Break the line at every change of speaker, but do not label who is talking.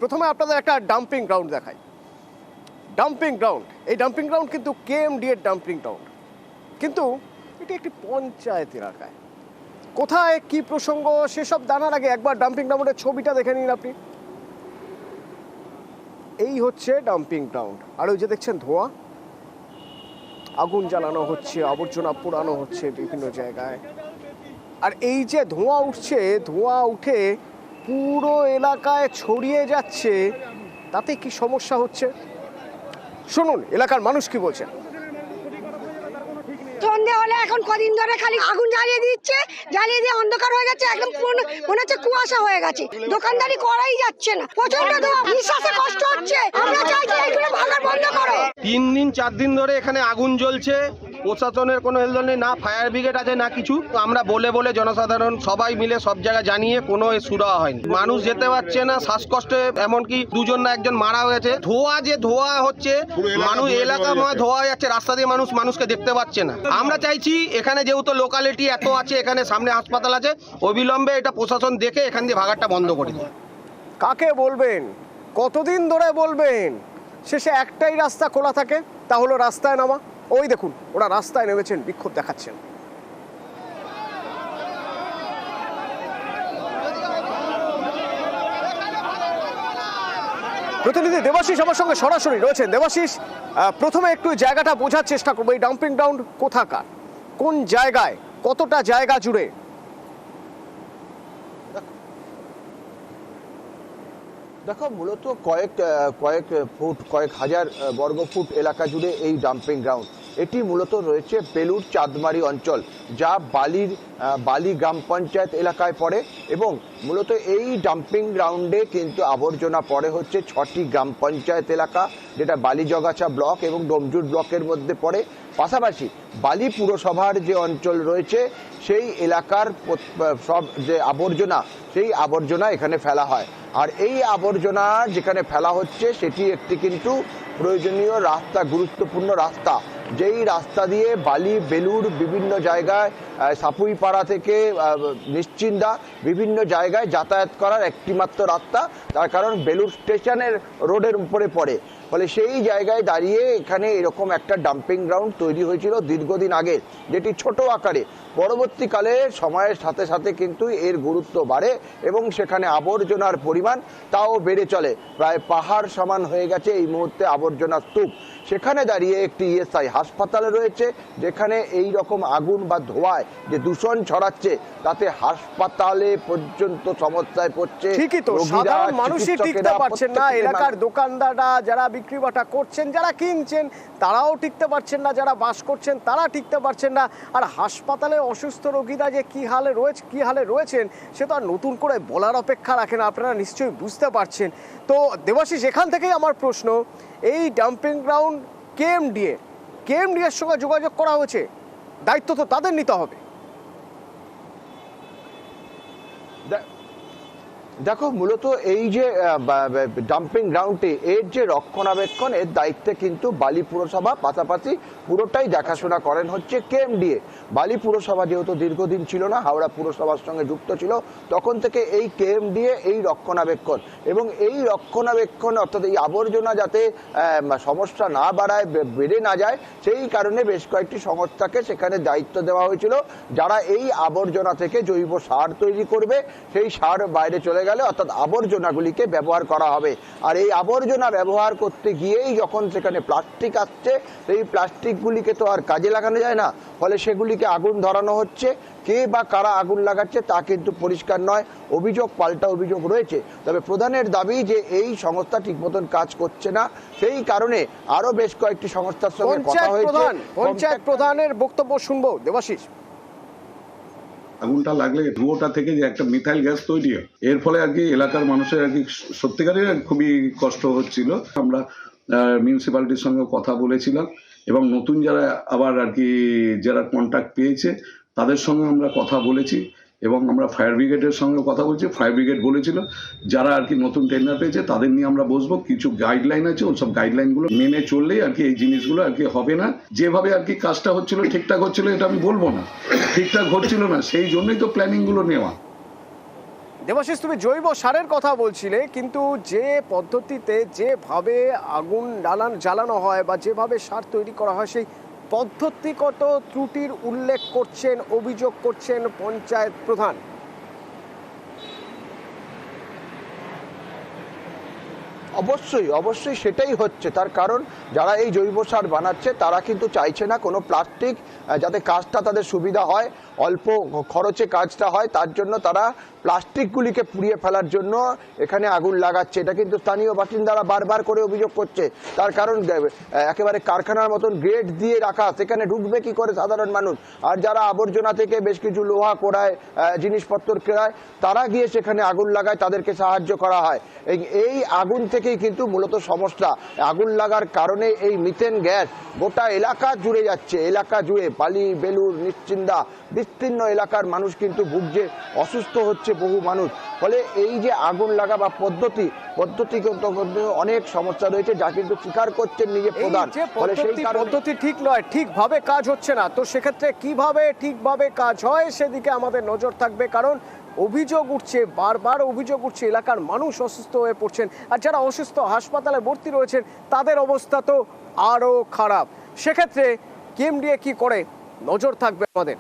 প্রথমে আপনাদের একটা ডাম্পিং গ্রাউন্ড দেখাই। ডাম্পিং গ্রাউন্ড, এই ডাম্পিং গ্রাউন্ড কিন্তু কেএমডি এর ডাম্পিং গ্রাউন্ড, কিন্তু এটি একটি পঞ্চায়েত এলাকায়। কোথায় কি প্রসঙ্গ সেসব জানার আগে একবার ডাম্পিং গ্রাউন্ডের ছবিটা দেখে নিন আপনি। এই হচ্ছে ডাম্পিং গ্রাউন্ড, আর ওই যে দেখছেন ধোঁয়া, আগুন জ্বালানো হচ্ছে, আবর্জনা পোড়ানো হচ্ছে বিভিন্ন জায়গায়। আর এই যে ধোঁয়া উঠছে, ধোঁয়া উঠে পুরো এলাকায় ছড়িয়ে যাচ্ছে, তাতে কি সমস্যা হচ্ছে শুনুন এলাকার মানুষ কি বলছেন।
সন্ধে হলে এখন কদিন ধরে খালি আগুন জ্বালিয়ে দিচ্ছে, জ্বালিয়ে দিয়ে অন্ধকার হয়ে গেছে, একদম মনে হচ্ছে কুয়াশা হয়ে গেছে, দোকানদারি করাই যাচ্ছে না, প্রচন্ড ধোঁয়া, নিঃশ্বাসে কষ্ট হচ্ছে। আমরা চাইছি এইগুলো ভাঙা বন্ধ করো।
3 দিন 4 দিন ধরে এখানে আগুন জ্বলছে, প্রশাসনের কোনো হেলদোল নেই, না ফায়ার ব্রিগেড আছে না কিছু। আমরা বলে বলে জনসাধারণ সবাই মিলে সব জায়গায় জানিয়ে কোনো সুরা হয়নি, মানুষ যেতে পারছে না, শ্বাসকষ্টে এমনকি 2 জন না 1 জন মারা গেছে। ধোঁয়া হচ্ছে, মানুষ এলাকাময় ধোঁয়া যাচ্ছে, রাস্তা দিয়ে মানুষকে দেখতে পাচ্ছে না। আমরা চাইছি এখানে যেহেতু লোকালিটি এত আছে, এখানে সামনে হাসপাতাল আছে, অবিলম্বে এটা প্রশাসন দেখে এখান দিয়ে ভাগারটা বন্ধ করে দিন।
কাকে বলবেন, কতদিন ধরে বলবেন? শেষে একটাই রাস্তা খোলা থাকে, তা হলো রাস্তায় নামা। ওই দেখুন ওরা রাস্তায় নেমেছেন, বিক্ষোভ দেখাচ্ছেন। প্রতিনিধি দেবাশিস আমার সঙ্গে সরাসরি রয়েছেন। দেবাশিস, প্রথমে একটু জায়গাটা বোঝার চেষ্টা করবো, এই ডাম্পিং গ্রাউন্ড কোথাকার, কোন জায়গায়, কতটা জায়গা জুড়ে?
দেখো, মূলত কয়েক হাজার বর্গ ফুট এলাকা জুড়ে এই ডাম্পিং গ্রাউন্ড। এটি মূলত রয়েছে বেলুর চাঁদমারি অঞ্চল, যা বালি গ্রাম পঞ্চায়েত এলাকায় পড়ে, এবং মূলত এই ডাম্পিং গ্রাউন্ডে কিন্তু আবর্জনা পড়ে হচ্ছে 6টি গ্রাম পঞ্চায়েত এলাকা, যেটা বালিজগাছা ব্লক এবং ডোমজুর ব্লকের মধ্যে পড়ে। পাশাপাশি বালি পুরসভার যে অঞ্চল রয়েছে, সেই এলাকার সব যে আবর্জনা, সেই আবর্জনা এখানে ফেলা হয়। আর এই আবর্জনা যেখানে ফেলা হচ্ছে সেটি একটি কিন্তু প্রয়োজনীয় রাস্তা, গুরুত্বপূর্ণ রাস্তা, যেই রাস্তা দিয়ে বালি বেলুর বিভিন্ন জায়গায়, সাপুইপাড়া থেকে নিশ্চিন্দা বিভিন্ন জায়গায় যাতায়াত করার একটিমাত্র রাস্তা, তার কারণ বেলুর স্টেশনের রোডের উপরে পড়ে। ফলে সেই জায়গায় দাঁড়িয়ে এখানে এরকম একটা ডাম্পিং গ্রাউন্ড তৈরি হয়েছিল দীর্ঘদিন আগে, যেটি ছোট আকারে। পরবর্তীকালে সময়ের সাথে সাথে কিন্তু এর গুরুত্ব বাড়ে এবং সেখানে আবর্জনার পরিমাণ তাও বেড়ে চলে, প্রায় পাহাড় সমান হয়ে গেছে এই মুহূর্তে আবর্জনার স্তূপ। সেখানে দাঁড়িয়ে একটি ইএসআই হাসপাতালে রয়েছে, যেখানে এই রকম আগুন বা ধোঁয়ায় যে দূষণ ছড়াচ্ছে, তাতে হাসপাতালে পর্যন্ত সমস্যায় পড়ছে।
ঠিকই তো, সাধারণ মানুষই টিকতে পারছেন না, এলাকার দোকানদাররা যারা বিক্রি বাটা করছেন, যারা কিনছেন তারাও টিকতে পারছেন না, যারা বাস করছেন তারা টিকতে পারছেন না। আর হাসপাতালে অসুস্থ রোগীরা যে কি হালে রয়েছেন সে তো আর নতুন করে বলার অপেক্ষা রাখে না, আপনারা নিশ্চয়ই বুঝতে পারছেন। তো দেবাশিস, এখান থেকেই আমার প্রশ্ন, এই ডাম্পিং গ্রাউন্ড কেএমডি এর সঙ্গে যোগাযোগ করা হয়েছে, দায়িত্ব তো তাদের নিতে হবে।
দেখো, মূলত এই যে ডাম্পিং গ্রাউন্ডে এর যে রক্ষণাবেক্ষণ, এর দায়িত্বে কিন্তু বালি পুরসভা, পাশাপাশি পুরোটাই দেখাশোনা করেন হচ্ছে কেএমডিএ। বালি পুরসভা যেহেতু দীর্ঘদিন ছিল না, হাওড়া পুরসভার সঙ্গে যুক্ত ছিল, তখন থেকে এই কেএমডিএ এই রক্ষণাবেক্ষণ, এবং এই রক্ষণাবেক্ষণ অর্থাৎ এই আবর্জনা যাতে সমস্যা না বাড়ায়, বেড়ে না যায়, সেই কারণে বেশ কয়েকটি সংস্থাকে সেখানে দায়িত্ব দেওয়া হয়েছিল, যারা এই আবর্জনা থেকে জৈব সার তৈরি করবে। সেই সার বাইরে চলে গেলে অর্থাৎ আবর্জনাগুলিকে ব্যবহার করা হবে। আর এই আবর্জনা ব্যবহার করতে গিয়েই যখন সেখানে প্লাস্টিক আসছে, সেই প্লাস্টিকগুলিকে তো আর কাজে লাগানো যায় না, ফলে সেগুলিকে আগুন ধরানো হচ্ছে। কে বা কারা আগুন লাগাচ্ছে তা কিন্তু পরিষ্কার নয়, অভিযোগ পাল্টা অভিযোগ রয়েছে। তবে প্রধানের দাবি যে এই সংস্থা ঠিক মতন কাজ করছে না, সেই কারণে আরো বেশ কয়েকটি সংস্থার সঙ্গে কথা হয়েছে।
পঞ্চায়েত প্রধানের বক্তব্য শুনবো দেবাশিস।
আগুনটা লাগলে ধুয়োটা থেকে যে একটা মিথাইল গ্যাস তৈরি হয়, এর ফলে আর কি এলাকার মানুষের আর কি সত্যিকারের খুবই কষ্ট হচ্ছিল। আমরা মিউনিসিপ্যালিটির সঙ্গে কথা বলেছিলাম, এবং নতুন যারা আবার আর কি যারা কন্ট্যাক্ট পেয়েছে তাদের সঙ্গে আমরা কথা বলেছি, এবং আমরা ফায়ার ব্রিগেডের সঙ্গে কথা বলছি। ফায়ার ব্রিগেড বলেছিল যারা আর কি নতুন টেন্ডার পেয়েছে তাদের নিয়ে আমরা বসবো, কিছু গাইডলাইন আছে, ওই সব গাইডলাইনগুলো মেনে চললেই আর কি এই জিনিসগুলো আর কি হবে না। যেভাবে আর কি কাজটা হচ্ছিল ঠিকঠাক হচ্ছিল এটা আমি বলবো না, ঠিকঠাক হচ্ছিল না, সেই জন্যই তো প্ল্যানিংগুলো নেওয়া।
দেবাশিস, তুমি জৈব সারের কথা বলছিলে, কিন্তু যে পদ্ধতিতে যেভাবে আগুন জ্বালানো হয় বা যেভাবে সার তৈরি করা হয়, সেই পদ্ধতিগত ত্রুটির উল্লেখ করছেন, অভিযোগ করছেন পঞ্চায়েত প্রধান।
অবশ্যই অবশ্যই সেটাই হচ্ছে। তার কারণ যারা এই জৈব সার বানাচ্ছে তারা কিন্তু চাইছে না কোনো প্লাস্টিক, যাতে কাজটা তাদের সুবিধা হয়, অল্প খরচে কাজটা হয়, তার জন্য তারা প্লাস্টিকগুলিকে পুড়িয়ে ফেলার জন্য এখানে আগুন লাগাচ্ছে। এটা কিন্তু স্থানীয় বাসিন্দারা বারবার করে অভিযোগ করছে। তার কারণ একেবারে কারখানার মতন গেট দিয়ে রাখা, সেখানে ঢুকবে কি করে সাধারণ মানুষ? আর যারা আবর্জনা থেকে বেশ কিছু লোহা কোড়ায়, জিনিসপত্র কেড়ায়, তারা গিয়ে সেখানে আগুন লাগায়, তাদেরকে সাহায্য করা হয়। এই আগুন থেকেই কিন্তু মূলত সমস্যা। আগুন লাগার কারণে এই মিথেন গ্যাস গোটা এলাকা জুড়ে যাচ্ছে। এলাকা জুড়ে বালি, বেলুর, নিশ্চিন্দা বিস্তীর্ণ এলাকার মানুষ কিন্তু ভুগছে, অসুস্থ হচ্ছে বহু মানুষ। ফলে এই যে আগুন লাগা বা পদ্ধতি কিন্তু অনেক সমস্যা রয়েছে, যা কিন্তু স্বীকার করছেন নিজে প্রধান। ফলে সেই
পদ্ধতি ঠিক নয়, ঠিকভাবে কাজ হচ্ছে না। তো সেক্ষেত্রে কিভাবে ঠিকভাবে কাজ হয় সেদিকে আমাদের নজর থাকবে, কারণ অভিযোগ উঠছে, বারবার অভিযোগ উঠছে, এলাকার মানুষ অসুস্থ হয়ে পড়ছেন, আর যারা অসুস্থ হাসপাতালে ভর্তি রয়েছেন তাদের অবস্থা তো আরো খারাপ। সেক্ষেত্রে কেএমডিএ কি করে, নজর থাকবে আমাদের।